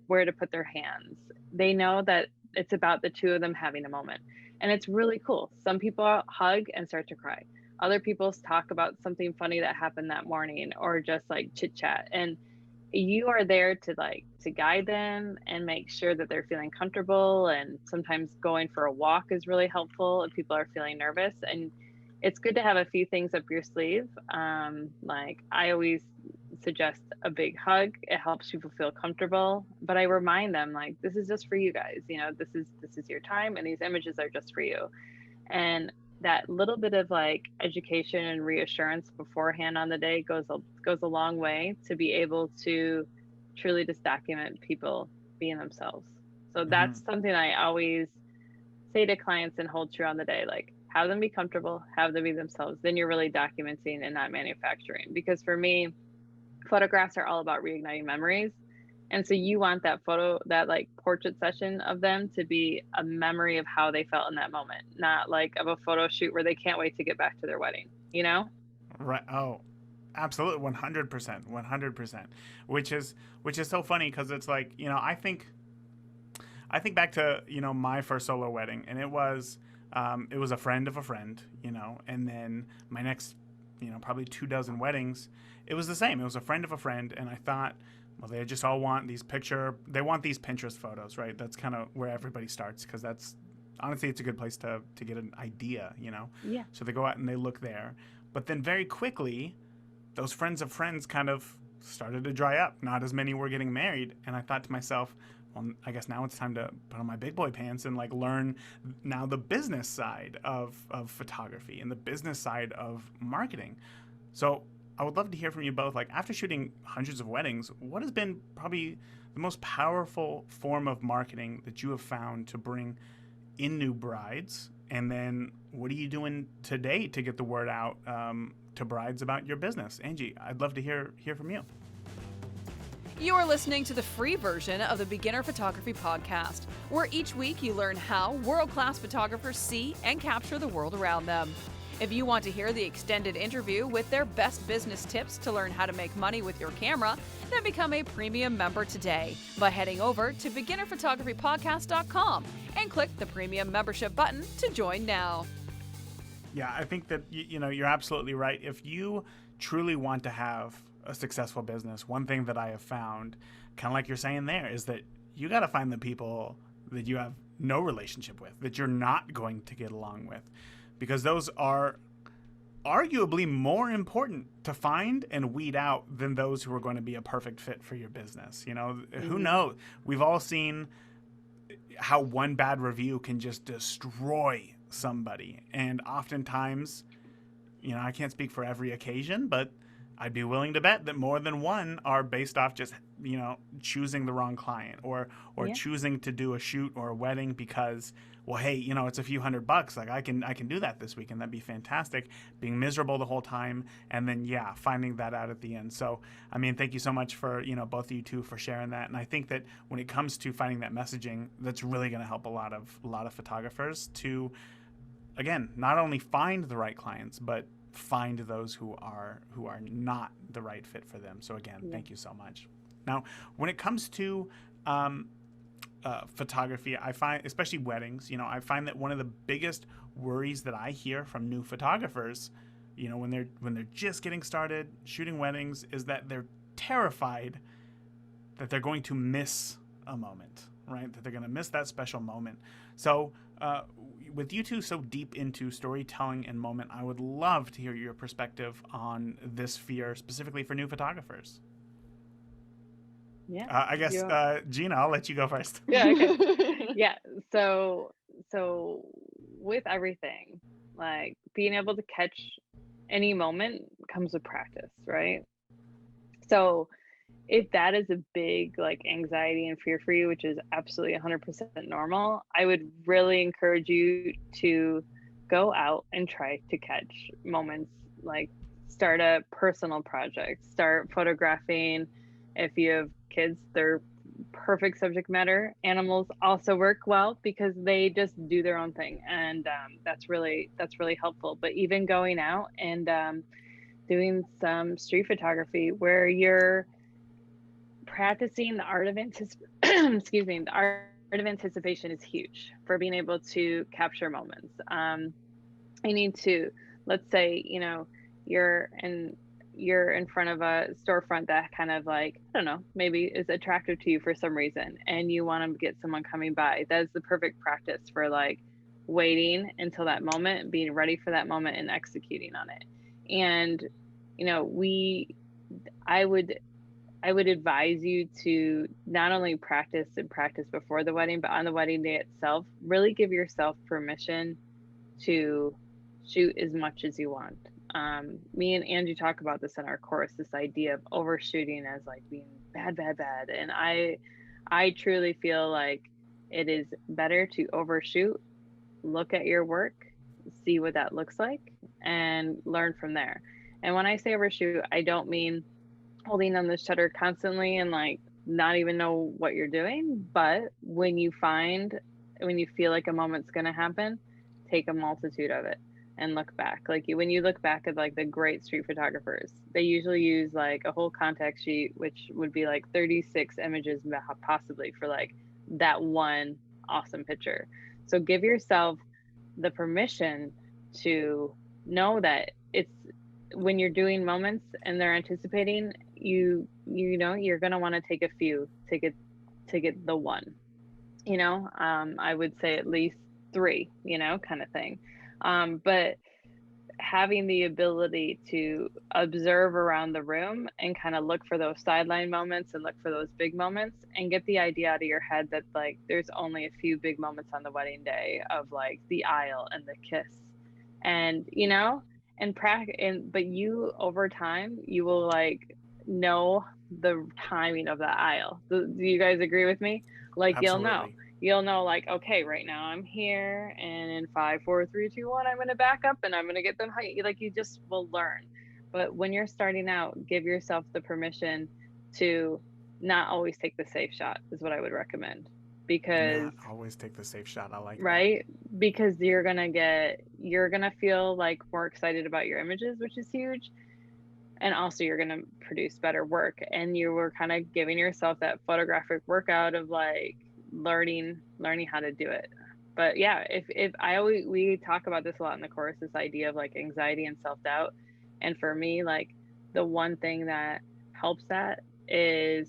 where to put their hands. They know that it's about the two of them having a moment. And it's really cool. Some people hug and start to cry. Other people talk about something funny that happened that morning, or just like chit chat. And you are there to guide them and make sure that they're feeling comfortable. And sometimes going for a walk is really helpful if people are feeling nervous. And it's good to have a few things up your sleeve. Like I always suggest a big hug. It helps people feel comfortable, but I remind them like, this is just for you guys. This is your time, and these images are just for you. And that little bit of like education and reassurance beforehand on the day goes a long way to be able to truly just document people being themselves. So that's something I always say to clients and hold true on the day, like have them be comfortable, have them be themselves. Then you're really documenting and not manufacturing. Because for me, photographs are all about reigniting memories. And so you want that like portrait session of them to be a memory of how they felt in that moment, not like of a photo shoot where they can't wait to get back to their wedding, you know? Right. Oh, absolutely. 100%. 100%. Which is so funny, because it's like, I think back to, my first solo wedding, and it was a friend of a friend, and then my next, probably 24 weddings, it was the same. It was a friend of a friend, and I thought, well, they just all want these Pinterest photos, right? That's kind of where everybody starts, because that's, honestly, it's a good place to get an idea, Yeah. So they go out and they look there. But then very quickly, those friends of friends kind of started to dry up. Not as many were getting married. And I thought to myself, well, I guess now it's time to put on my big boy pants and like learn now the business side of photography and the business side of marketing. So I would love to hear from you both. Like, after shooting hundreds of weddings, what has been probably the most powerful form of marketing that you have found to bring in new brides? And then what are you doing today to get the word out to brides about your business? Angie, I'd love to hear from you. You are listening to the free version of the Beginner Photography Podcast, where each week you learn how world-class photographers see and capture the world around them. If you want to hear the extended interview with their best business tips to learn how to make money with your camera, then become a premium member today by heading over to beginnerphotographypodcast.com and click the premium membership button to join now. Yeah, I think that you're absolutely right. If you truly want to have a successful business, one thing that I have found, kind of like you're saying there, is that you got to find the people that you have no relationship with, that you're not going to get along with, because those are arguably more important to find and weed out than those who are going to be a perfect fit for your business. Who knows? We've all seen how one bad review can just destroy somebody. And oftentimes, I can't speak for every occasion, but I'd be willing to bet that more than one are based off just, choosing the wrong client or Yeah. choosing to do a shoot or a wedding because, well, hey, it's a few $100. Like I can do that this week and that'd be fantastic. Being miserable the whole time and then finding that out at the end. So, I mean, thank you so much for, both of you two for sharing that. And I think that when it comes to finding that messaging, that's really going to help a lot of photographers to, again, not only find the right clients, but find those who are not the right fit for them. So again, thank you so much. Now, when it comes to photography, I find, especially weddings, I find that one of the biggest worries that I hear from new photographers, when they're just getting started shooting weddings, is that they're terrified that they're going to miss a moment, right? That they're going to miss that special moment. So, with you two so deep into storytelling and moment, I would love to hear your perspective on this fear, specifically for new photographers. Yeah. I guess, Gina, I'll let you go first. Yeah. Okay. Yeah. So with everything, like being able to catch any moment comes with practice, right? So if that is a big like anxiety and fear for you, which is absolutely 100% normal, I would really encourage you to go out and try to catch moments. Like start a personal project, start photographing. If you have kids, they're perfect subject matter. Animals also work well because they just do their own thing, and that's really helpful. But even going out and doing some street photography where you're practicing the art of excuse me, the art of anticipation is huge for being able to capture moments. I need to, let's say, you're in front of a storefront that kind of like, I don't know, maybe is attractive to you for some reason, and you want to get someone coming by. That's the perfect practice for like waiting until that moment, being ready for that moment, and executing on it. And I would advise you to not only practice before the wedding, but on the wedding day itself, really give yourself permission to shoot as much as you want. Me and Angie talk about this in our course, this idea of overshooting as like being bad. And I truly feel like it is better to overshoot, look at your work, see what that looks like, and learn from there. And when I say overshoot, I don't mean holding on the shutter constantly and like not even know what you're doing. But when you feel like a moment's going to happen, take a multitude of it and look back. Like when you look back at like the great street photographers, they usually use like a whole contact sheet, which would be like 36 images possibly for like that one awesome picture. So give yourself the permission to know that it's, when you're doing moments and they're anticipating, you're going to want to take a few to get the one, I would say at least 3, kind of thing. But having the ability to observe around the room and kind of look for those sideline moments and look for those big moments and get the idea out of your head that like there's only a few big moments on the wedding day of like the aisle and the kiss, and but you over time you will like know the timing of the aisle. Do you guys agree with me? Like Absolutely. you'll know like, okay, right now I'm here, and in 5 4 3 2 1 I'm going to back up and I'm going to get them high. Like you just will learn. But when you're starting out, give yourself the permission to not always take the safe shot is what I would recommend. Because always take the safe shot. I like right that. Because you're gonna feel like more excited about your images, which is huge, and also you're gonna produce better work, and you were kind of giving yourself that photographic workout of like learning how to do it. But yeah, if we talk about this a lot in the course, this idea of like anxiety and self-doubt, and for me, like the one thing that helps that is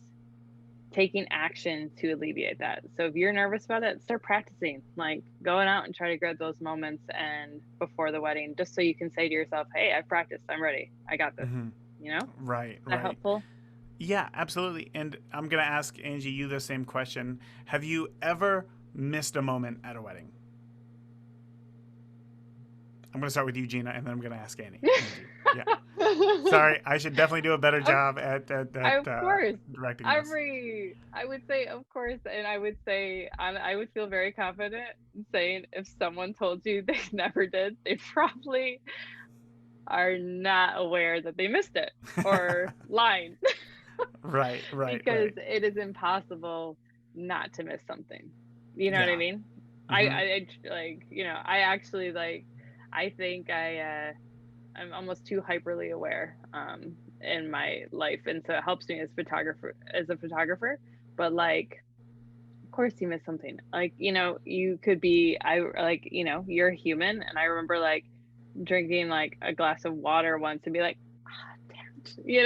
taking action to alleviate that. So if you're nervous about it, start practicing, like going out and try to grab those moments and before the wedding, just so you can say to yourself, hey, I've practiced, I'm ready, I got this. Right. Is that helpful? Yeah, absolutely. And I'm gonna ask Angie you the same question. Have you ever missed a moment at a wedding? I'm gonna start with you, Gina, and then I'm gonna ask Angie. Yeah. Sorry, I should definitely do a better Of, job at of course. directing this. I would say, of course, and I would say, I would feel very confident in saying if someone told you they never did, they probably are not aware that they missed it or lying. Right, right, Because right. it is impossible not to miss something. You know what I Yeah. mean? Hmm. Like, I actually like, I think I'm almost too hyperly aware in my life, and so it helps me as a photographer. But like, of course you miss something. Like, you could be I like, you're human, and I remember like drinking like a glass of water once and be like, ah, damn it,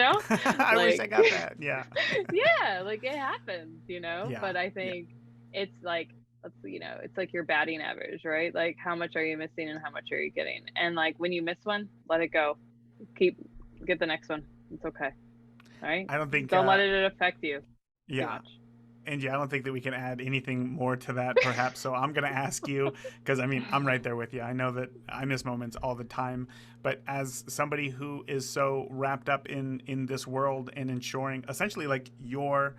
I wish I like got that. Yeah. yeah, like it happens, Yeah. but I Yeah. think it's like, it's like your batting average, right? Like how much are you missing and how much are you getting? And like when you miss one, let it go. Keep Get the next one. It's okay. All right? I don't think Don't let it affect you too yeah. much. Angie, I don't think that we can add anything more to that, perhaps. So I'm going to ask you, because I mean, I'm right there with you. I know that I miss moments all the time, but as somebody who is so wrapped up in this world and ensuring essentially like your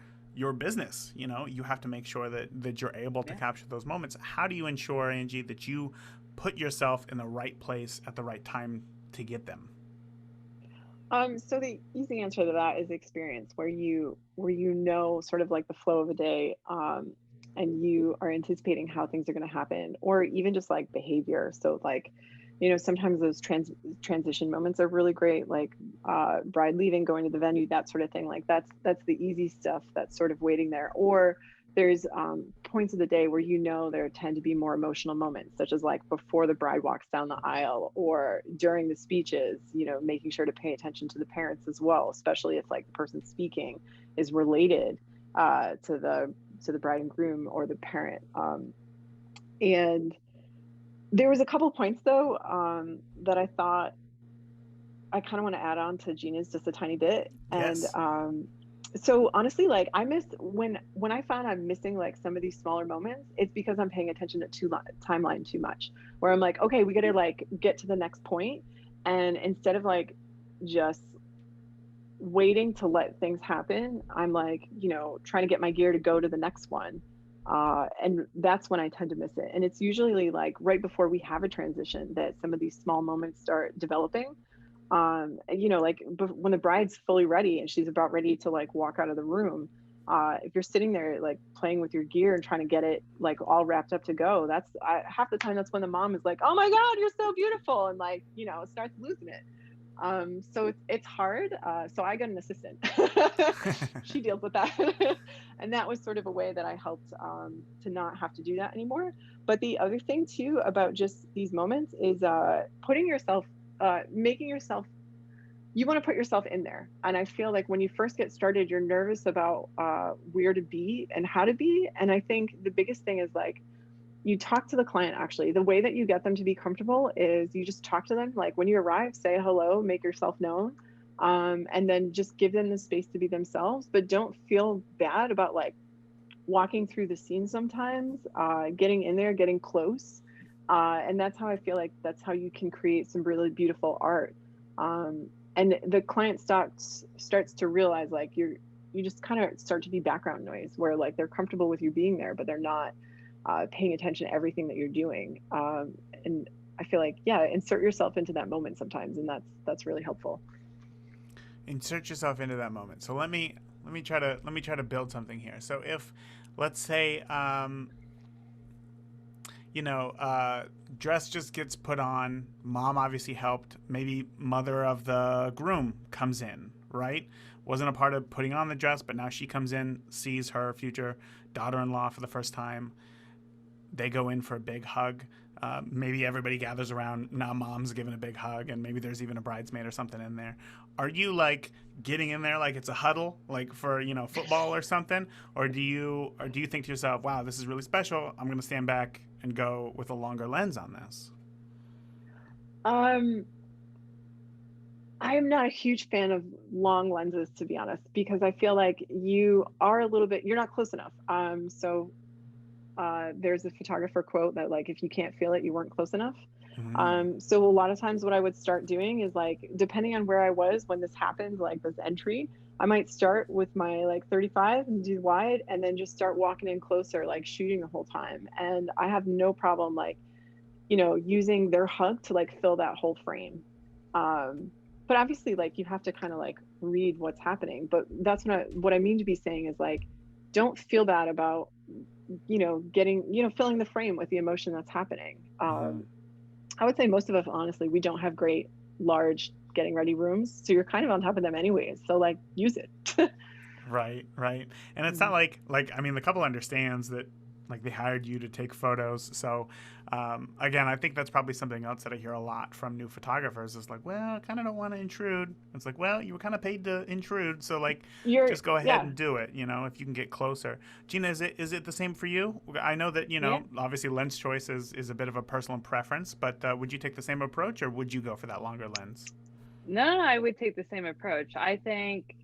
business, you have to make sure that you're able to Yeah. capture those moments. How do you ensure, Angie, that you put yourself in the right place at the right time to get them? So the easy answer to that is experience, where you know sort of like the flow of a day, and you are anticipating how things are going to happen, or even just like behavior. So like, sometimes those transition moments are really great, like bride leaving, going to the venue, that sort of thing. Like that's the easy stuff that's sort of waiting there. Or there's points of the day where there tend to be more emotional moments, such as like before the bride walks down the aisle or during the speeches, making sure to pay attention to the parents as well, especially if like the person speaking is related to the bride and groom or the parent. And there was a couple points though, that I thought I kind of want to add on to Gina's just a tiny bit. And Yes. so honestly, like I miss when I find I'm missing like some of these smaller moments, it's because I'm paying attention to timeline too much. Where I'm like, okay, we got to like get to the next point, and instead of like just waiting to let things happen, I'm like, trying to get my gear to go to the next one. And that's when I tend to miss it. And it's usually like right before we have a transition that some of these small moments start developing. Like when the bride's fully ready and she's about ready to like walk out of the room, if you're sitting there like playing with your gear and trying to get it like all wrapped up to go, half the time that's when the mom is like, "Oh my God, you're so beautiful," and like starts losing it. So it's hard. So I got an assistant. She deals with that, and that was sort of a way that I helped to not have to do that anymore. But the other thing too about just these moments is putting yourself, making yourself. You want to put yourself in there, and I feel like when you first get started, you're nervous about where to be and how to be. And I think the biggest thing is like you talk to the client. Actually, the way that you get them to be comfortable is you just talk to them, like when you arrive, say hello, make yourself known, and then just give them the space to be themselves, but don't feel bad about like walking through the scene sometimes, getting in there, getting close. And that's how I feel like that's how you can create some really beautiful art. And the client starts to realize like you just kind of start to be background noise, where like they're comfortable with you being there, but they're not paying attention to everything that you're doing. And I feel like, yeah, insert yourself into that moment sometimes, and that's really helpful. Insert yourself into that moment. So let me try to build something here. So if let's say dress just gets put on, mom obviously helped, maybe mother of the groom comes in, right? Wasn't a part of putting on the dress, but now she comes in, sees her future daughter-in-law for the first time. They go in for a big hug. Maybe everybody gathers around. Now mom's giving a big hug, and maybe there's even a bridesmaid or something in there. Are you like getting in there like it's a huddle, like for football or something, or do you think to yourself, "Wow, this is really special. I'm going to stand back and go with a longer lens on this"? Um, I'm not a huge fan of long lenses, to be honest, because I feel like you're not close enough. So there's a photographer quote that like, if you can't feel it, you weren't close enough. Mm. So a lot of times what I would start doing is like, depending on where I was when this happened, like this entry, I might start with my like 35 and do wide and then just start walking in closer, like shooting the whole time. And I have no problem like, using their hug to like fill that whole frame. Um, but obviously like you have to kind of like read what's happening. But that's what I mean to be saying is like, don't feel bad about, getting, filling the frame with the emotion that's happening. Mhm. I would say most of us, honestly, we don't have great, large getting ready rooms. So you're kind of on top of them anyways. So like use it. Right, right. And it's not Mhm. like I mean the couple understands that like they hired you to take photos. So again, I think that's probably something else that I hear a lot from new photographers is like, well, I kind of don't want to intrude. It's like, well, you were kind of paid to intrude, so like You're, just go ahead yeah, and do it. If you can get closer. Gina, is it the same for you? I know that Yeah. obviously lens choice is a bit of a personal preference, but would you take the same approach or would you go for that longer lens? No, I would take the same approach. I think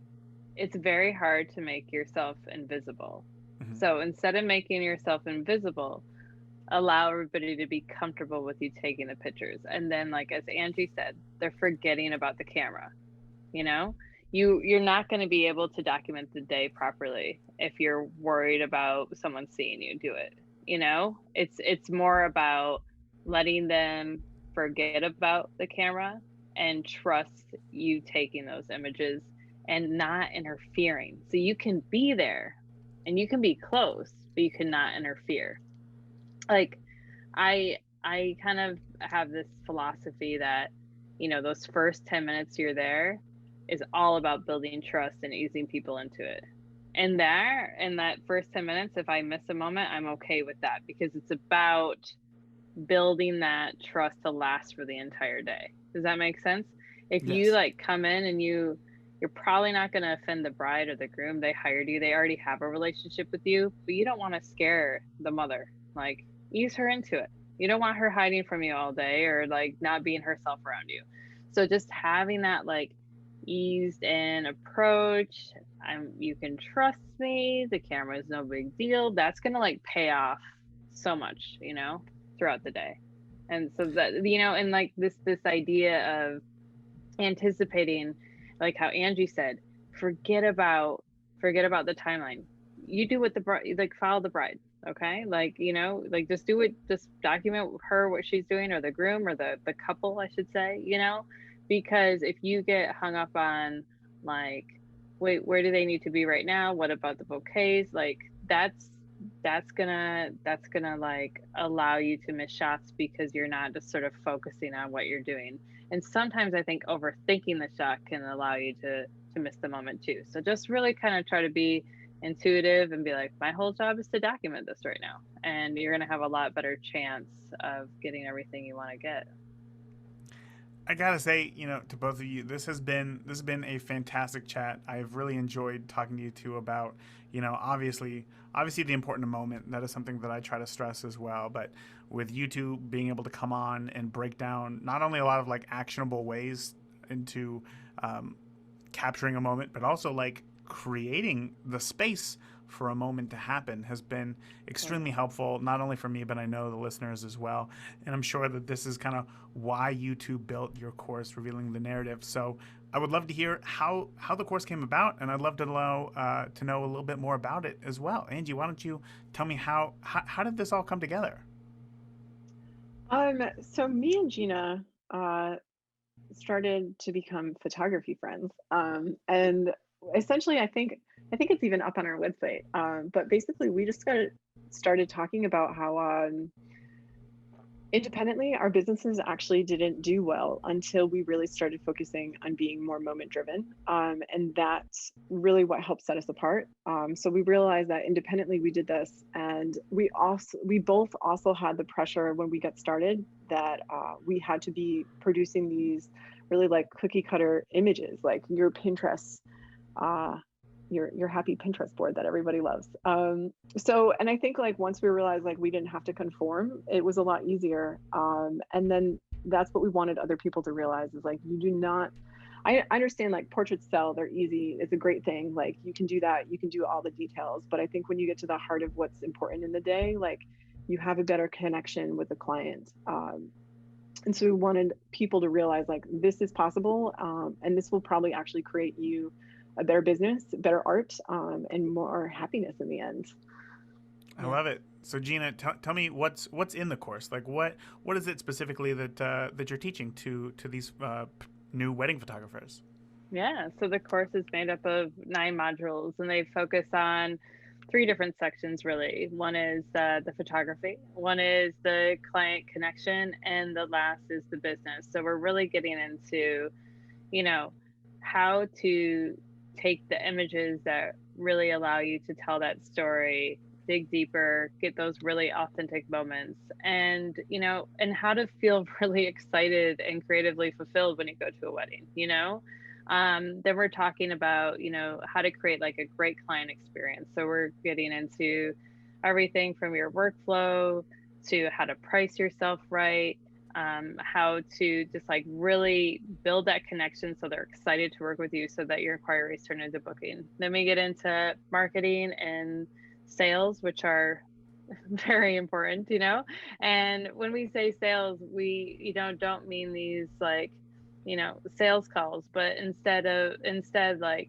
it's very hard to make yourself invisible. Hmm. So instead of making yourself invisible, allow everybody to be comfortable with you taking the pictures. And then, like as Angie said, they're forgetting about the camera. You know, you're not going to be able to document the day properly if you're worried about someone seeing you do it. It's more about letting them forget about the camera and trust you taking those images and not interfering. So you can be there and you can be close, but you cannot interfere. Like I kind of have this philosophy that, those first 10 minutes you're there is all about building trust and easing people into it. And there, in that first 10 minutes, if I miss a moment, I'm okay with that because it's about building that trust to last for the entire day. Does that make sense? If you Yes. like come in and you're probably not going to offend the bride or the groom. They hired you. They already have a relationship with you, but you don't want to scare the mother. Like, ease her into it. You don't want her hiding from you all day or like not being herself around you. So just having that like eased in approach, you can trust me. The camera is no big deal. That's going to like pay off so much, throughout the day. And so that, and like this idea of anticipating, like how Angie said, forget about forget about the timeline. You do what the bride, like follow the bride, okay? Like, like just do it, just document her what she's doing, or the groom, or the couple, I should say, because if you get hung up on like, wait, where do they need to be right now? What about the bouquets? Like that's gonna like allow you to miss shots because you're not just sort of focusing on what you're doing. And sometimes I think overthinking the shot can allow you to miss the moment too. So just really kind of try to be intuitive and be like, my whole job is to document this right now, and you're going to have a lot better chance of getting everything you want to get. I gotta say, to both of you, this has been a fantastic chat. I've really enjoyed talking to you two about, obviously the important moment. That is something that I try to stress as well. But with you two being able to come on and break down not only a lot of like actionable ways into capturing a moment, but also like creating the space for a moment to happen has been extremely helpful, not only for me, but I know the listeners as well. And I'm sure that this is kind of why you two built your course, Revealing the Narrative. So I would love to hear how the course came about, and I'd love to know a little bit more about it as well. Angie, why don't you tell me how did this all come together? So me and Gina started to become photography friends. And essentially, I think it's even up on our website. But basically, we just got started talking about how independently our businesses actually didn't do well until we really started focusing on being more moment driven. And that's really what helped set us apart. So we realized that independently we did this, and we both also had the pressure when we got started that we had to be producing these really like cookie cutter images, like your Pinterest, uh, your happy Pinterest board that everybody loves. So, and I think like once we realized like we didn't have to conform, it was a lot easier. And then that's what we wanted other people to realize is like you do not. I understand like portraits sell, they're easy. It's a great thing. Like you can do that, you can do all the details. But I think when you get to the heart of what's important in the day, like you have a better connection with the client. And so we wanted people to realize like this is possible, and this will probably actually create you a better business, better art, and more happiness in the end. I Yeah. love it. So Gina, tell me what's in the course. Like what is it specifically that you're teaching to these new wedding photographers? Yeah, so the course is made up of 9 modules, and they focus on 3 different sections really. One is the photography, one is the client connection, and the last is the business. So we're really getting into, you know, how to take the images that really allow you to tell that story, dig deeper, get those really authentic moments, and, and how to feel really excited and creatively fulfilled when you go to a wedding. Then we're talking about, how to create like a great client experience. So we're getting into everything from your workflow to how to price yourself right, how to just like really build that connection so they're excited to work with you so that your inquiries turn into booking. Then we get into marketing and sales, which are very important. And when we say sales, we, don't mean these like, sales calls, but instead like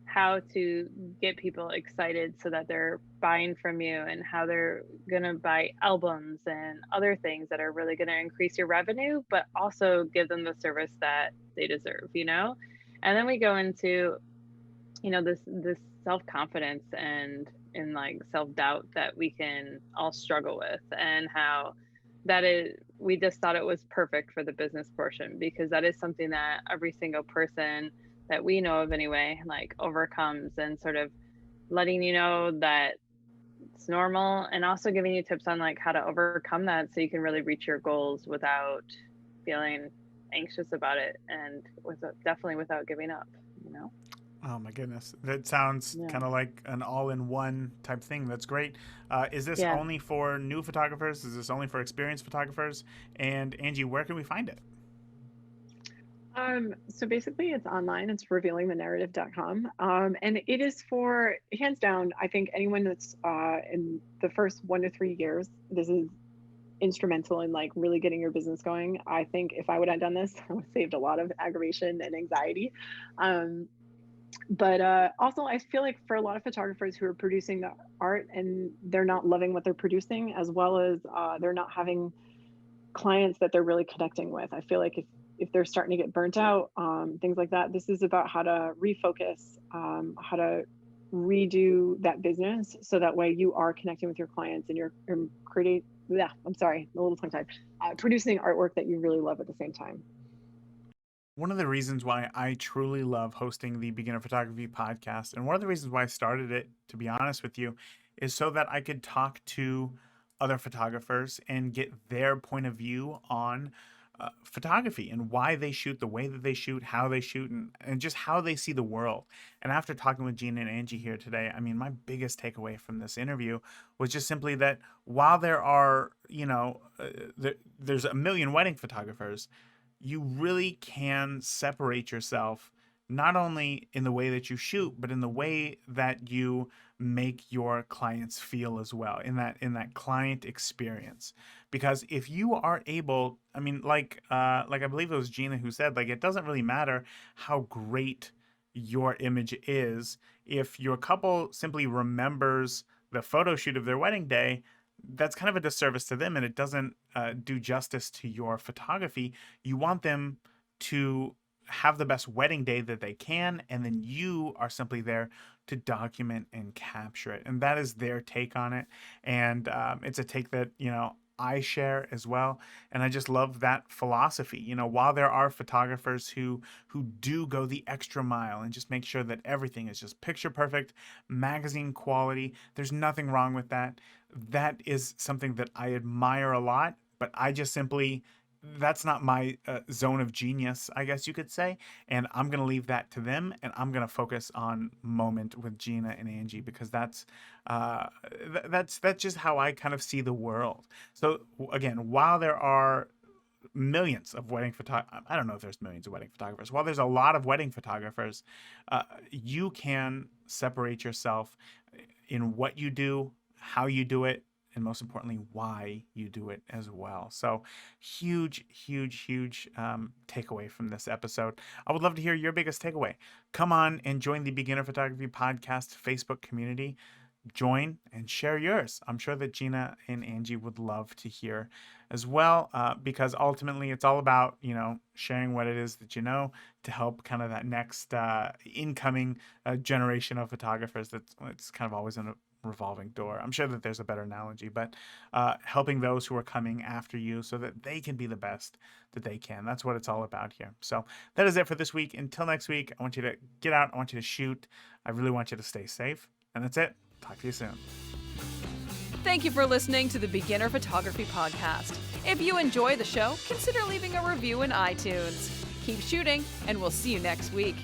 how to get people excited so that they're buying from you, and how they're going to buy albums and other things that are really going to increase your revenue, but also give them the service that they deserve. And then we go into, this self-confidence and like self-doubt that we can all struggle with, and how that is, we just thought it was perfect for the business portion, because that is something that every single person that we know of anyway like overcomes, and sort of letting you know that it's normal, and also giving you tips on like how to overcome that so you can really reach your goals without feeling anxious about it, and definitely without giving up. Oh my goodness, that sounds Yeah. kind of like an all-in-one type thing. That's great. Is this Yeah. only for new photographers? Is this only for experienced photographers? And Angie, where can we find it? So basically it's online, it's revealingthenarrative.com. And it is for hands down, I think anyone that's in the first 1 to 3 years, this is instrumental in like really getting your business going. I think if I would have done this, I would have saved a lot of aggravation and anxiety. Um, but also I feel like for a lot of photographers who are producing the art and they're not loving what they're producing, as well as they're not having clients that they're really connecting with. I feel like if they're starting to get burnt out, things like that, this is about how to refocus, how to redo that business so that way you are connecting with your clients and you're creating. Yeah, I'm sorry, a little tongue tied. Producing artwork that you really love at the same time. One of the reasons why I truly love hosting the Beginner Photography podcast, and one of the reasons why I started it, to be honest with you, is so that I could talk to other photographers and get their point of view on photography and why they shoot the way that they shoot, how they shoot, and just how they see the world. And after talking with Gina and Angie here today, I mean, my biggest takeaway from this interview was just simply that while there are, there's a million wedding photographers, you really can separate yourself not only in the way that you shoot but in the way that you make your clients feel as well, in that client experience. Because if you are able, I mean, like I believe it was Gina who said, like, it doesn't really matter how great your image is if your couple simply remembers the photo shoot of their wedding day. That's kind of a disservice to them, and it doesn't do justice to your photography. You want them to have the best wedding day that they can, and then you are simply there to document and capture it. And that is their take on it. And it's a take that, I share as well. And I just love that philosophy. While there are photographers who do go the extra mile and just make sure that everything is just picture perfect, magazine quality, there's nothing wrong with that. That is something that I admire a lot, but I just simply, that's not my zone of genius, I guess you could say. And I'm going to leave that to them, and I'm going to focus on moment with Gina and Angie, because that's just how I kind of see the world. So again, while there are millions of wedding photographers, I don't know if there's millions of wedding photographers. While there's a lot of wedding photographers, you can separate yourself in what you do, how you do it, and most importantly, why you do it as well. So huge, huge, huge takeaway from this episode. I would love to hear your biggest takeaway. Come on and join the Beginner Photography Podcast Facebook community. Join and share yours. I'm sure that Gina and Angie would love to hear as well, because ultimately it's all about, sharing what it is that you know to help kind of that next incoming generation of photographers. It's kind of always in a revolving door. I'm sure that there's a better analogy, but helping those who are coming after you so that they can be the best that they can. That's what it's all about here. So that is it for this week. Until next week, I want you to get out. I want you to shoot. I really want you to stay safe. And that's it. Talk to you soon. Thank you for listening to the Beginner Photography Podcast. If you enjoy the show, consider leaving a review in iTunes. Keep shooting, and we'll see you next week.